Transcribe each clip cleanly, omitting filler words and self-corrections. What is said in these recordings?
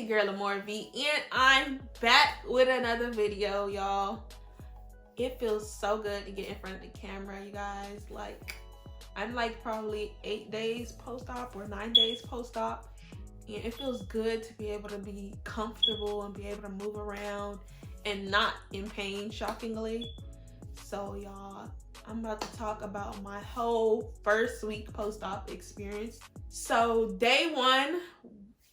your girl Amore V, and I'm back with another video, y'all. It feels so good to get in front of the camera, you guys. Like, I'm like probably 8 days post-op or 9 days post-op, and it feels good to be able to be comfortable and be able to move around and not in pain, shockingly. So y'all, I'm about to talk about my whole first week post-op experience. So day one,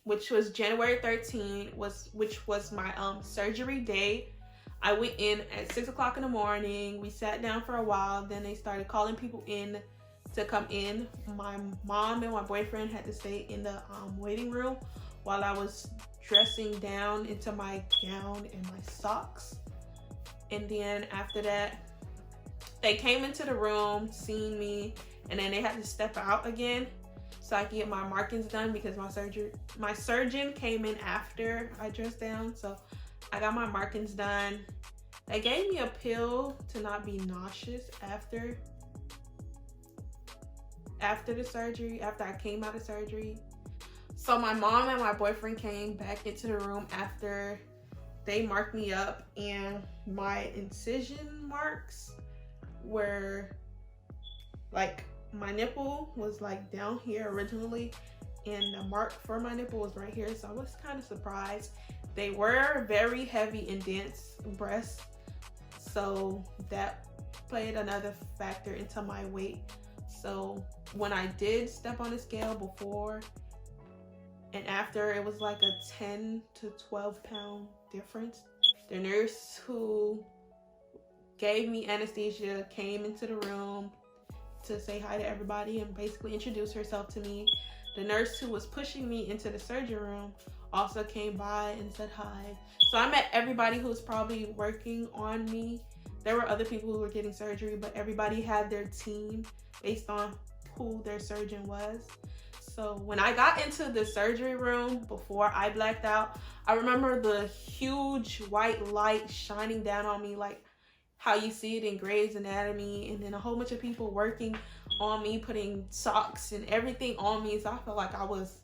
which was January 13th, which was my surgery day. I went in at 6 o'clock in the morning. We sat down for a while. Then they started calling people in to come in. My mom and my boyfriend had to stay in the waiting room while I was dressing down into my gown and my socks. And then after that, they came into the room, seen me, and then they had to step out again so I could get my markings done because my surgeon came in after I dressed down. So I got my markings done. They gave me a pill to not be nauseous after the surgery, after I came out of surgery. So my mom and my boyfriend came back into the room after they marked me up, and my incision marks were like, my nipple was like down here originally, and the mark for my nipple was right here. So I was kind of surprised. They were very heavy and dense breasts, so that played another factor into my weight. So when I did step on the scale before and after, it was like a 10 to 12 pound difference. The nurse who gave me anesthesia came into the room to say hi to everybody and basically introduce herself to me. The nurse who was pushing me into the surgery room also came by and said hi. So I met everybody who was probably working on me. There were other people who were getting surgery, but everybody had their team based on who their surgeon was. So when I got into the surgery room before I blacked out, I remember the huge white light shining down on me, like how you see it in Grey's Anatomy, and then a whole bunch of people working on me, putting socks and everything on me. So I felt like I was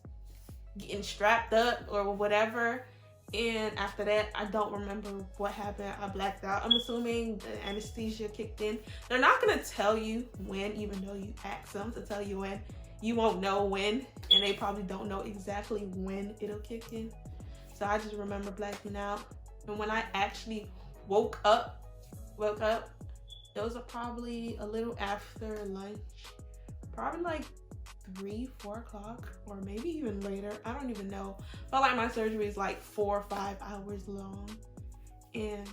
getting strapped up or whatever. And after that, I don't remember what happened. I blacked out. I'm assuming the anesthesia kicked in. They're not gonna tell you when, even though you ask them to tell you when. You won't know when, and they probably don't know exactly when it'll kick in. So I just remember blacking out. And when I actually woke up, it was probably a little after lunch, probably like 3-4 o'clock, or maybe even later. I don't even know. But like, my surgery is like 4 or 5 hours long, and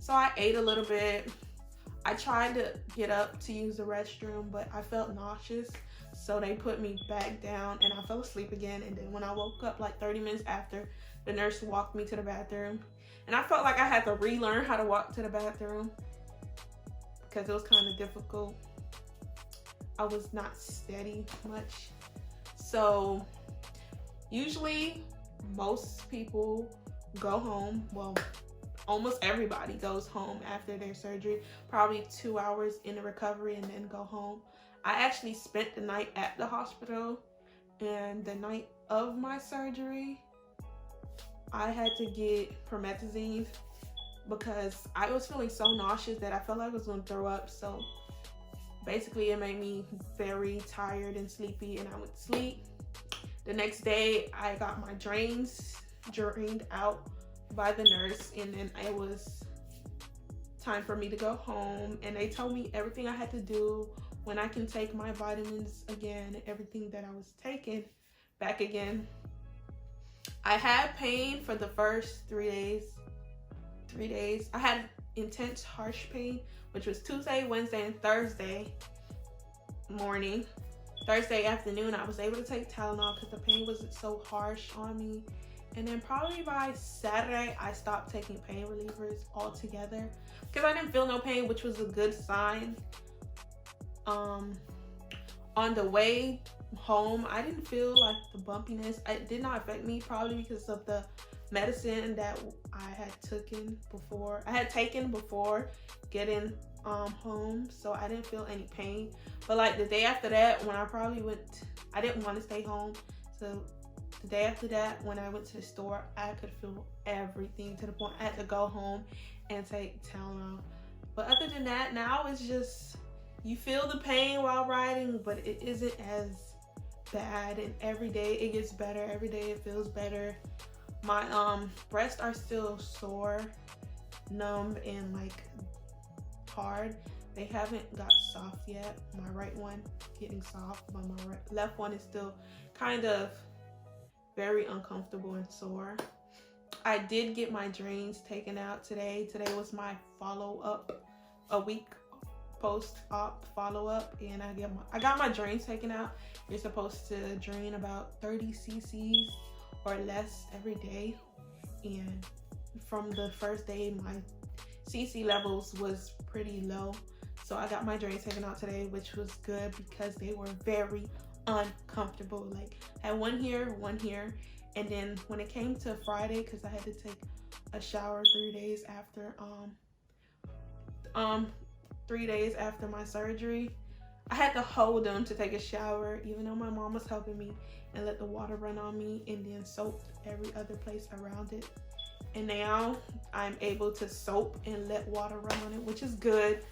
so I ate a little bit. I tried to get up to use the restroom, but I felt nauseous, so they put me back down and I fell asleep again. And then when I woke up like 30 minutes after, the nurse walked me to the bathroom, and I felt like I had to relearn how to walk to the bathroom because it was kind of difficult. I was not steady much. So usually most people go home. Well, almost everybody goes home after their surgery, probably 2 hours in the recovery and then go home. I actually spent the night at the hospital, and the night of my surgery, I had to get promethazine because I was feeling so nauseous that I felt like I was going to throw up. So basically, it made me very tired and sleepy, and I went to sleep. The next day, I got my drains drained out by the nurse, and then it was time for me to go home. And they told me everything I had to do, when I can take my vitamins again, everything that I was taking back again. I had pain for the first 3 days. 3 days. I had intense harsh pain, which was Tuesday, Wednesday, and Thursday morning. Thursday afternoon, I was able to take Tylenol because the pain was so harsh on me. And then probably by Saturday, I stopped taking pain relievers altogether because I didn't feel no pain, which was a good sign. On the way home, I didn't feel like the bumpiness. It did not affect me, probably because of the medicine that I had taken before getting home, so I didn't feel any pain. But like the day after that, when I probably I didn't want to stay home, so the day after that, when I went to the store, I could feel everything to the point I had to go home and take Tylenol. But other than that, now it's just, you feel the pain while riding, but it isn't as bad. And every day it gets better. Every day it feels better. My breasts are still sore, numb, and like hard. They haven't got soft yet. My right one getting soft, but my left one is still kind of very uncomfortable and sore. I did get my drains taken out today. Today was my follow-up, a week post-op follow-up, and I got my drains taken out. You're supposed to drain about 30 cc's or less every day, and from the first day my cc levels was pretty low, so I got my drains taken out today, which was good because they were very uncomfortable. Like, I had one here, and then when it came to Friday, because I had to take a shower 3 days after my surgery, I had to hold them to take a shower, even though my mom was helping me, and let the water run on me, and then soap every other place around it. And now I'm able to soap and let water run on it, which is good.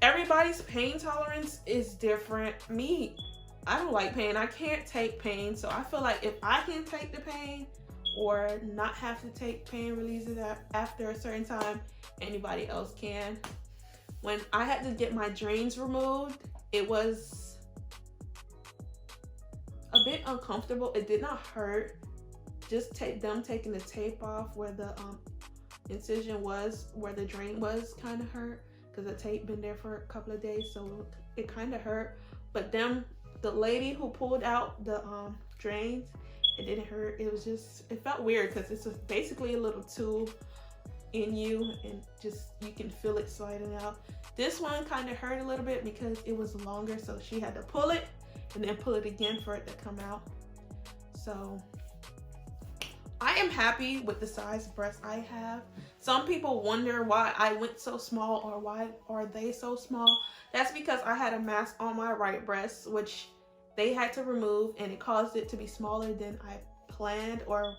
Everybody's pain tolerance is different. Me, I don't like pain. I can't take pain. So I feel like if I can take the pain or not have to take pain releases after a certain time, anybody else can. When I had to get my drains removed, it was a bit uncomfortable. It did not hurt. Just them taking the tape off where the incision was, where the drain was, kind of hurt, because the tape been there for a couple of days, so it kind of hurt. But the lady who pulled out the drains, it didn't hurt. It was just, it felt weird because it's basically a little tube in you, and just, you can feel it sliding out. This one kind of hurt a little bit because it was longer, so she had to pull it and then pull it again for it to come out. So I am happy with the size breasts I have. Some people wonder why I went so small, or why are they so small. That's because I had a mass on my right breast, which they had to remove, and it caused it to be smaller than I planned or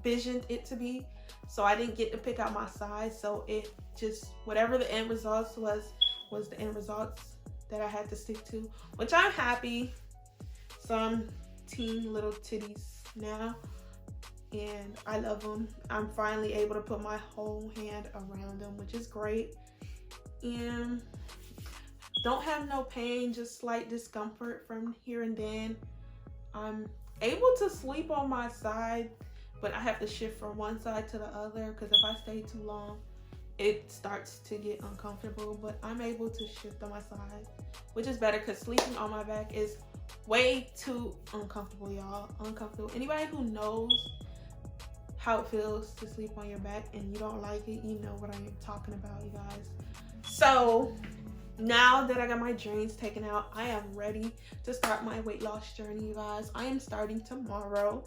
visioned it to be. So I didn't get to pick out my size, so it just, whatever the end results was the end results that I had to stick to, which I'm happy. So I'm team little titties now, and I love them. I'm finally able to put my whole hand around them, which is great, and don't have no pain, just slight discomfort from here and then. I'm able to sleep on my side, but I have to shift from one side to the other, because if I stay too long, it starts to get uncomfortable. But I'm able to shift on my side, which is better, because sleeping on my back is way too uncomfortable, y'all. Uncomfortable. Anybody who knows how it feels to sleep on your back and you don't like it, you know what I am talking about, you guys. So now that I got my drains taken out, I am ready to start my weight loss journey, you guys. I am starting tomorrow.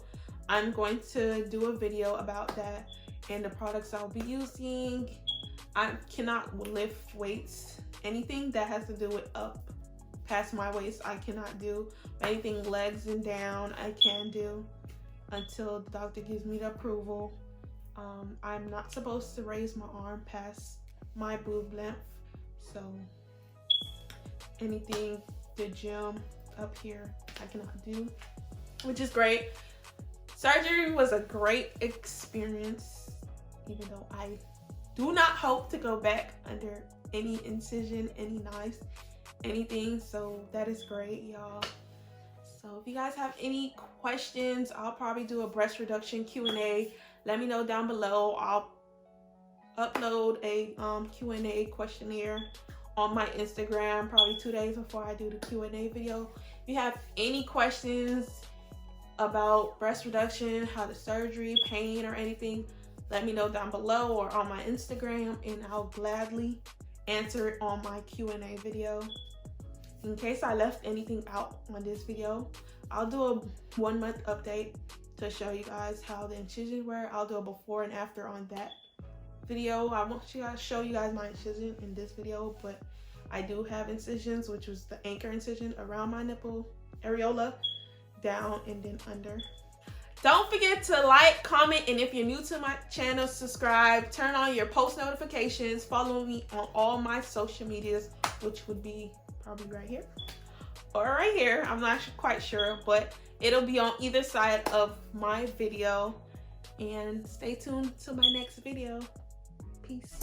I'm going to do a video about that and the products I'll be using. I cannot lift weights. Anything that has to do with up past my waist, I cannot do. Anything legs and down, I can do until the doctor gives me the approval. I'm not supposed to raise my arm past my boob length. So anything, the gym up here, I cannot do, which is great. Surgery was a great experience, even though I do not hope to go back under any incision, any knives, anything. So that is great, y'all. So if you guys have any questions, I'll probably do a breast reduction Q&A. Let me know down below. I'll upload a Q&A questionnaire on my Instagram probably 2 days before I do the Q&A video. If you have any questions about breast reduction, how the surgery, pain, or anything, let me know down below or on my Instagram, and I'll gladly answer it on my Q&A video. In case I left anything out on this video, I'll do a 1 month update to show you guys how the incisions were. I'll do a before and after on that video. I won't show you guys my incision in this video, but I do have incisions, which was the anchor incision around my nipple areola. down and then under. Don't forget to like, comment, and if you're new to my channel, subscribe, turn on your post notifications, follow me on all my social medias, which would be probably right here or right here. I'm not quite sure, but it'll be on either side of my video. And stay tuned to my next video. Peace.